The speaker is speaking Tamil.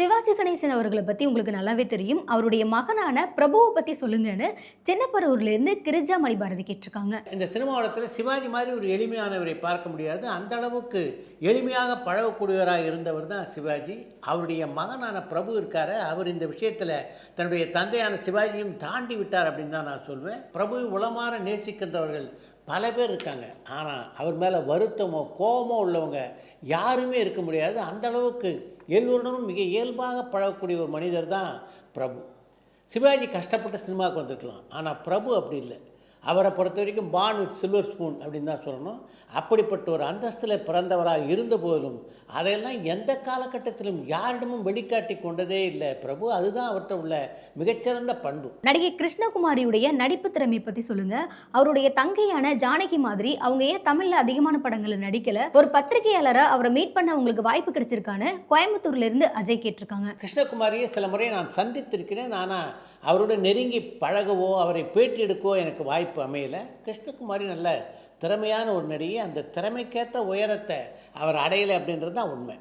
சிவாஜி கணேசன் அவர்கள பத்தி உங்களுக்கு நல்லாவே தெரியும். அவருடைய மகனான பிரபுவ பத்தி சொல்லுங்கன்னு சின்னப்பரூர்லேருந்து கிரிஜா மணிபாரதி கேட்டிருக்காங்க. இந்த சினிமாவளத்தில் சிவாஜி மாதிரி ஒரு எளிமையானவரை பார்க்க முடியாது. அந்த அளவுக்கு எளிமையாக பழகக்கூடியவராக இருந்தவர் தான் சிவாஜி. அவருடைய மகனான பிரபு இருக்காரு, அவர் இந்த விஷயத்தில் தன்னுடைய தந்தையான சிவாஜியும் தாண்டி விட்டார் அப்படின்னு தான் நான் சொல்வேன். பிரபு உளமாற நேசிக்கின்றவர்கள் பல பேர் இருக்காங்க. ஆனால் அவர் மேலே வருத்தமோ கோபமோ உள்ளவங்க யாருமே இருக்க முடியாது. அந்த அளவுக்கு எல்லோருடனும் மிக இயல்பாக பழகக்கூடிய ஒரு மனிதர் தான் பிரபு. சிவாஜி கஷ்டப்பட்டு சினிமாவுக்கு வந்திருக்கலாம், ஆனால் பிரபு அப்படி இல்லை. அவரை பொறுத்த வரைக்கும் பார்ன் வித் சில்வர் ஸ்பூன் அப்படின்னு தான் சொல்லணும். அப்படிப்பட்ட ஒரு அந்தஸ்தில் பிறந்தவராக இருந்த போதிலும் அதையெல்லாம் எந்த காலகட்டத்திலும் யாரிடமும் வெளிக்காட்டி கொண்டதே இல்லை பிரபு. அதுதான் அவர்கிட்ட உள்ள மிகச்சிறந்த பண்பு. நடிகை கிருஷ்ணகுமாரியுடைய நடிப்பு திறமை பத்தி சொல்லுங்க. அவருடைய தங்கையான ஜானகி மாதிரி அவங்க ஏன் தமிழ்ல அதிகமான படங்களை நடிக்கல? ஒரு பத்திரிகையாளரா அவரை மீட் பண்ண உங்களுக்கு வாய்ப்பு கிடைச்சிருக்கான்னு கோயம்புத்தூர்ல இருந்து அஜய் கேட்டிருக்காங்க. கிருஷ்ணகுமாரியை சில முறை நான் சந்தித்திருக்கிறேன். ஆனால் அவரோட நெருங்கி பழகவோ அவரை பேட்டி எடுக்கவோ எனக்கு வாய்ப்பு அமையலை. கிருஷ்ணகுமாரி நல்ல திறமையான ஒரு நடிகை. அந்த திறமைக்கேற்ற உயரத்தை அவர் அடையலை அப்படின்றது தான் உண்மை.